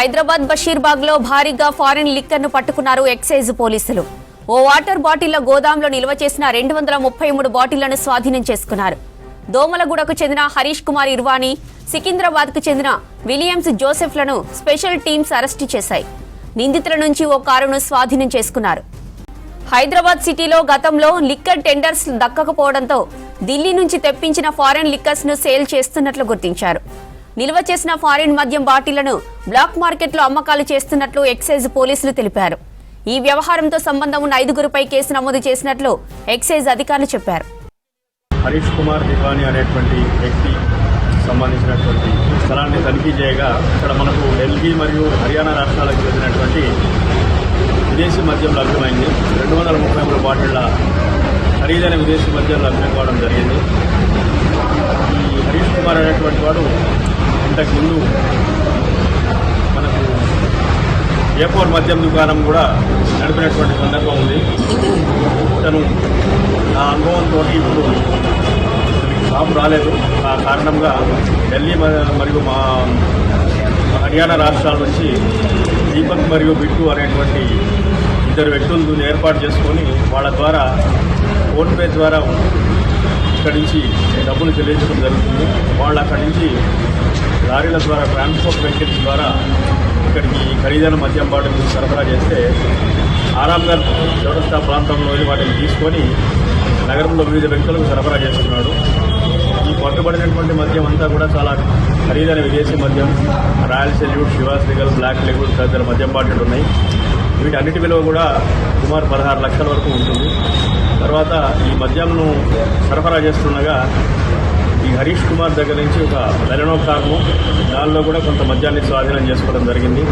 హైదరాబాద్ బషీర్బాగ్ లో భారీగా foreign liquor ను పట్టుకున్నారు ఎక్సైజ్ పోలీసులు. ఓ వాటర్ బాటిళ్ల గోదాంలో నిల్వ చేసిన 233 బాటిళ్లను స్వాధీనం చేసుకున్నారు. దోమలగూడకు చెందిన హరీష్ కుమార్ ఇర్వాణి, సికింద్రాబాద్ కు చెందిన విలియమ్స్ జోసెఫ్లను స్పెషల్ టీమ్స్ అరెస్టు చేశాయి. నిందితుల నుంచి ఓ కారును స్వాధీనం చేసుకున్నారు. హైదరాబాద్ సిటీలో గతంలో లిక్కర్ టెండర్స్ దక్కకపోవడంతో ఢిల్లీ నుంచి తెప్పించిన ఫారిన్ లిక్కర్స్ ను సేల్ చేస్తున్నట్లు గుర్తించారు. నిల్వ చేసిన ఫారిన్ మద్యం బాటిళ్లను బ్లాక్ మార్కెట్లో అమ్మకాలు చేస్తున్నట్లు ఎక్సైజ్ పోలీసులు తెలిపారు. ఈ వ్యవహారంతో సంబంధం ఉన్న 5గురిపై కేసు నమోదు చేసినట్లు ఎక్సైజ్ అధికారులు చెప్పారు. హరీష్ కుమార్ ఇర్వాణి అనేటువంటి వ్యక్తి సంబంధించినటువంటి స్థలాన్ని తనిఖీ చేయగా ఇక్కడ మనకు ఢిల్లీ మరియు హర్యానా రాష్ట్రాలకు చెందినటువంటి విదేశీ మద్యం లభ్యమైంది. 233 బాటిళ్ల ఖరీదైన విదేశీ మద్యం లభ్యం కావడం జరిగింది. ఈ హరీష్ కుమార్ అనేటువంటి వాడు ఇంతకుముందు మనకు ఏపూర్ మద్యం దుకాణం కూడా నడిపినటువంటి సందర్భం ఉంది. తను ఆ అనుభవంతో ఇప్పుడు షాపు రాలేదు. ఆ కారణంగా ఢిల్లీ మరియు మా హర్యానా రాష్ట్రాల నుంచి దీపక్ మరియు బిట్టు అనేటువంటి 2 వ్యక్తులను ఏర్పాటు చేసుకొని వాళ్ళ ద్వారా ఫోన్పే ద్వారా ఇక్కడి నుంచి డబ్బులు చెల్లించడం జరుగుతుంది. వాళ్ళు అక్కడి నుంచి లారీల ద్వారా ట్రాన్స్పోర్ట్ వెహికల్స్ ద్వారా ఇక్కడికి ఖరీదైన మద్యం బాటిల్ని సరఫరా చేస్తే ఆరాంఘర్ చౌరస్తా ప్రాంతంలో వాటిని తీసుకొని నగరంలో వివిధ వ్యక్తులకు సరఫరా చేస్తున్నాడు. ఈ పట్టుబడినటువంటి మద్యం అంతా కూడా చాలా ఖరీదైన విదేశీ మద్యం, రాయల్ సెల్యూట్, శివాస్ రిగల్, బ్లాక్ లెగూన్ తదితర మద్యం బాటిల్ ఉన్నాయి. వీటన్నిటి విలువ కూడా సుమారు 16 లక్షల వరకు ఉంటుంది. తర్వాత ఈ మద్యంను సరఫరా చేస్తుండగా ఈ హరీష్ కుమార్ దగ్గర నుంచి ఒక బెలెనో కారును, దానిలో కూడా కొంత మద్యాన్ని స్వాధీనం చేసుకోవడం జరిగింది.